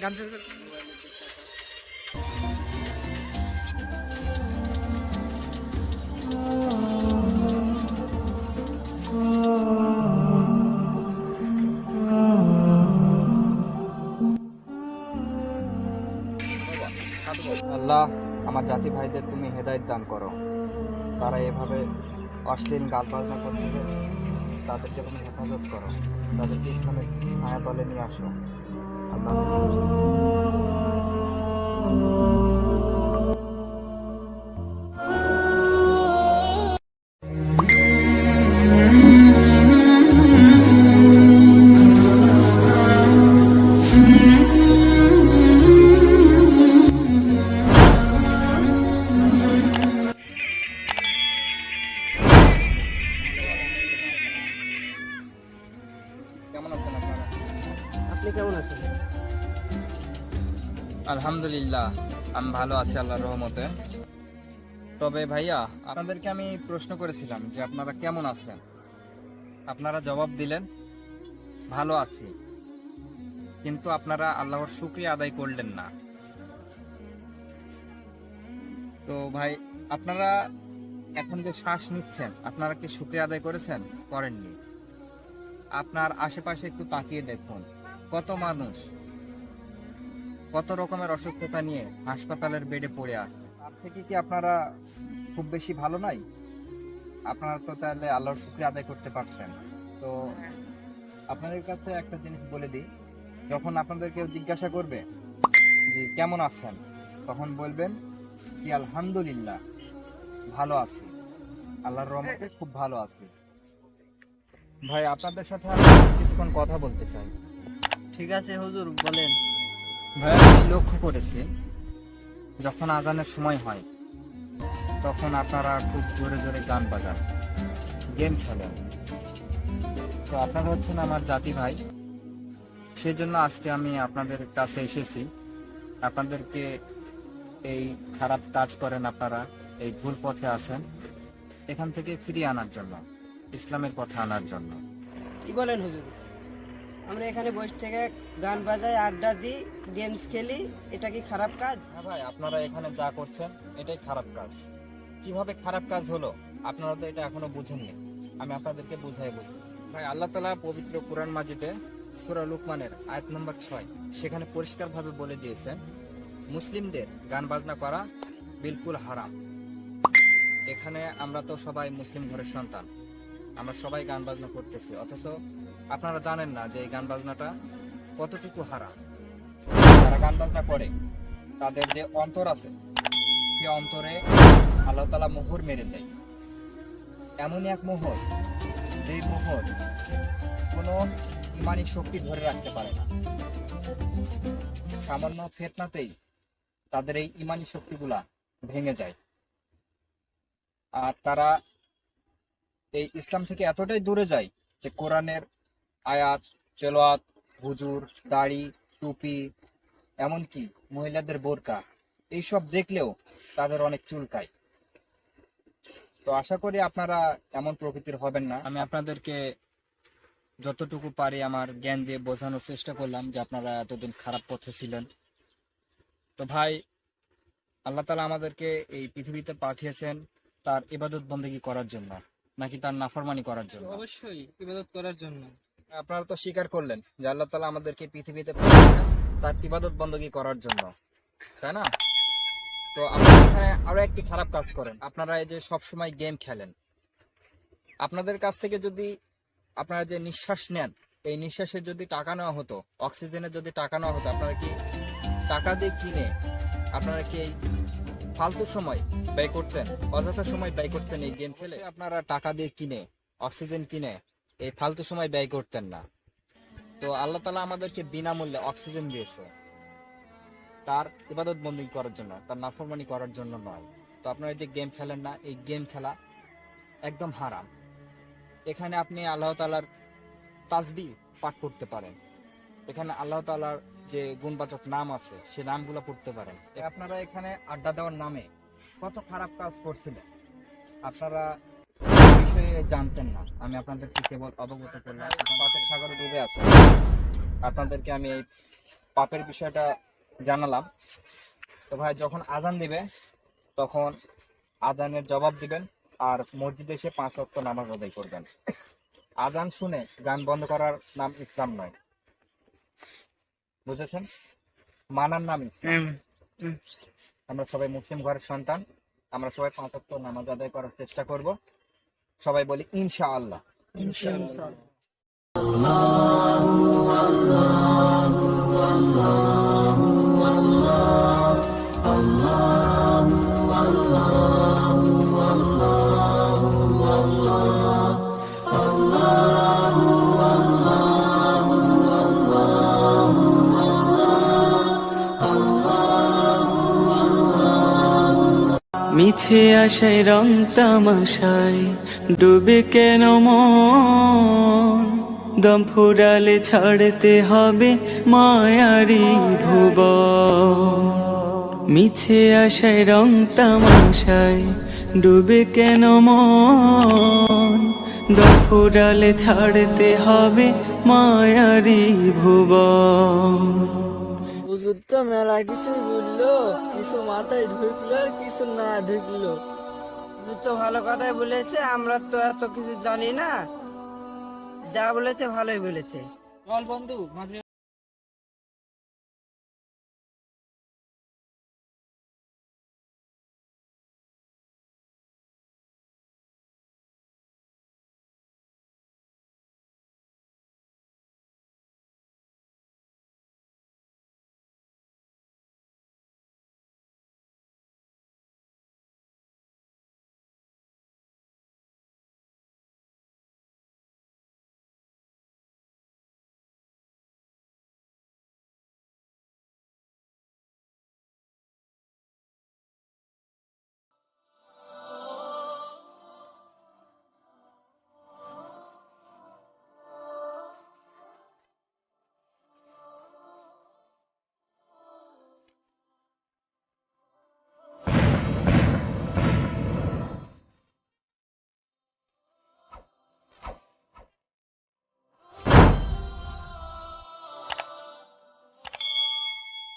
গান শুরু কর। আল্লাহ, আমার জাতি ভাইদের তুমি হেদায়েত দান করো। তারা এভাবে অশ্লীল গান বাজনা করছে যে তাদেরকে তুমি হেফাজত করো, তাদেরকে ইসলামের ছায়াতলে নিয়ে আসো আল্লাহ। কেমন আছেন আপনারা? আপনি কেমন আছেন? আলহামদুলিল্লাহ, আমি ভালো আছি আল্লাহর রহমতে। তবে ভাইয়া, আপনাদেরকে আমি প্রশ্ন করেছিলাম যে আপনারা কেমন আছেন। আপনারা জবাব দিলেন ভালো আছি, কিন্তু আপনারা আল্লাহর শুকরিয়া আদায় করলেন না। তো ভাই, আপনারা এখন যে শ্বাস নিচ্ছেন, আপনারা কি শুকরিয়া আদায় করেছেন? করেননি। আপনার আশেপাশে একটু তাকিয়ে দেখুন, কত মানুষ কত রকমের অসুস্থতা নিয়ে হাসপাতালের বেডে পড়ে আছে। তার থেকে কি আপনারা খুব বেশি ভালো নাই? আপনারা তো চাইলে আল্লাহর শুকরিয়া আদায় করতে পারতেন। তো আপনাদের কাছে একটা জিনিস বলে দিই, যখন আপনাদের কেউ জিজ্ঞাসা করবে যে কেমন আছেন, তখন বলবেন কি আলহামদুলিল্লাহ, ভালো আছি, আল্লাহর রহমতে খুব ভালো আছি। ভাই, আপনাদের সাথে আমি কিছুক্ষণ কথা বলতে চাই। ঠিক আছে হুজুর, বলেন। ভাই, আমি লক্ষ্য করেছি যখন আজানের সময় হয় তখন আপনারা খুব জোরে জোরে গান বাজান, গেম খেলেন। তো আপনারা হচ্ছেন আমার জাতি ভাই, সেই জন্য আজকে আমি আপনাদের কাছে এসেছি। আপনাদেরকে এই খারাপ কাজ করেন, আপনারা এই ভুল পথে আছেন, এখান থেকে ফিরিয়ে আনার জন্য, ইসলামের পথে আনার জন্য। কি বলেন হুজুর? আমরা এখানে বসে থেকে গান বাজাই, আড্ডা দিই, গেমস খেলি, এটা কি খারাপ কাজ? হ্যাঁ ভাই, আপনারা এখানে যা করছেন এটাই খারাপ কাজ। কিভাবে খারাপ কাজ হলো আপনারা তো এটা এখনো বুঝেননি, আমি আপনাদেরকে বুঝাই বলবো। ভাই, আল্লাহ তাআলা পবিত্র কোরআন মাজিদে সূরা লুকমানের আয়াত নম্বর 6 সেখানে পরিষ্কারভাবে বলে দিয়েছেন, মুসলিমদের গান বাজনা করা বিলকুল হারাম। এখানে আমরা তো সবাই মুসলিম ঘরের সন্তান, আমরা সবাই গান বাজনা করতেছি, অথচ আপনারা জানেন না যে এই গান বাজনাটা কতটুকু হারাম। যারা গান বাজনা করে তাদের যে অন্তর আছে, সে অন্তরে আল্লাহ তাআলা মোহর মেরে দেয়। এমনই এক মোহর, যে মোহর কোনো ইমানি শক্তি ধরে রাখতে পারে না। সামান্য ফিতনাতেই তাদের এই ইমানি শক্তিগুলা ভেঙে যায়, আর তারা এই ইসলাম থেকে এতটাই দূরে যায় যে কোরআনের আয়াত, তেলাওয়াত, হুজুর, দাড়ি, টুপি, এমনকি মহিলাদের বোরকা, এইসব দেখলেও তাদের অনেক চুলকায়। তো আশা করি আপনারা এমন প্রকৃতির হবেন না। আমি আপনাদেরকে যতটুকু পারি আমার জ্ঞান দিয়ে বোঝানোর চেষ্টা করলাম যে আপনারা এতদিন খারাপ পথে ছিলেন। তো ভাই, আল্লাহ তাআলা আমাদেরকে এই পৃথিবীতে পাঠিয়েছেন তার ইবাদত বন্দেগী করার জন্য, নাকি তার নাফরমানি করার জন্য? অবশ্যই ইবাদত করার জন্য। আপনারা তো স্বীকার করলেন যে আল্লাহ তাআলা আমাদেরকে পৃথিবীতে পাঠিয়েছেন তার ইবাদত বন্দেগী করার জন্য, তাই না? তো আপনারা এখানে আরো একটি খারাপ কাজ করেন, আপনারা এই যে সবসময় গেম খেলেন। আপনাদের কাছ থেকে যদি আপনারা যে নিঃশ্বাস নেন, এই নিঃশ্বাসের যদি টাকা নেওয়া হতো, অক্সিজেনের যদি টাকা নেওয়া হতো, আপনারা কি টাকা দিয়ে কিনে আপনারা কি এই ফালতু সময় ব্যয় করতেন, অযথা সময় ব্যয় করতেন এই গেম খেলে? আপনারা টাকা দিয়ে কিনে, অক্সিজেন কিনে এই ফালতু সময় ব্যয় করতেন না। তো আল্লাহ তাআলা আমাদেরকে বিনামূল্যে অক্সিজেন দিয়েছে তার ইবাদত বন্দেগী করার জন্য, তার নাফরমানি করার জন্য নয়। তো আপনারা যে গেম খেলেন না, এই গেম খেলা একদম হারাম। এখানে আপনি আল্লাহ তাআলার তাসবিহ পাঠ করতে পারেন, এখানে আল্লাহ তাআলার যে গুণবাচক নাম আছে সে নামগুলো পড়তে পারেন। আপনারা এখানে আড্ডা দেওয়ার নামে কত খারাপ কাজ করছিলেন, আপনারা এই বিষয়ে জানতেন না। আমি আপনাদেরকে কেবল অবগত করলাম, পাপের সাগরে ডুবে আছে, আপনাদেরকে আমি এই পাপের বিষয়টা জানালাম। তো ভাই যখন আজান দিবে তখন আজানের জবাব দিবেন, আর মসজিদে এসে 5 ওয়াক্ত নামাজ আদায় করবেন। আজান শুনে গান বন্ধ করার নাম ইসলাম নয়, বুঝেছেন? মানার নাম ইসলাম। আমরা সবাই মুসলিম ঘরের সন্তান, আমরা সবাই 5 ওয়াক্ত নামাজ আদায় করার চেষ্টা করব। সবাই বলি ইনশাআল্লাহ। মিছে আশায় রং তামাশায় ডুবে কেন মন, দম ফুরালে ছাড়তে হবে মায়ারি ভুবন। মিছে আশায় রং তামাশায় ডুবে কেন মন, দম ফুরালে ছাড়তে হবে মায়ারি ভুবন। হুজুর তো মেলা কিছুই বললো, কিছু মাথায় ঢুকলো আর কিছু না ঢুকলো। হুজুর তো ভালো কথাই বলেছে, আমরা তো এত কিছু জানি না, যা বলেছে ভালোই বলেছে। চল বন্ধু, মাগরিব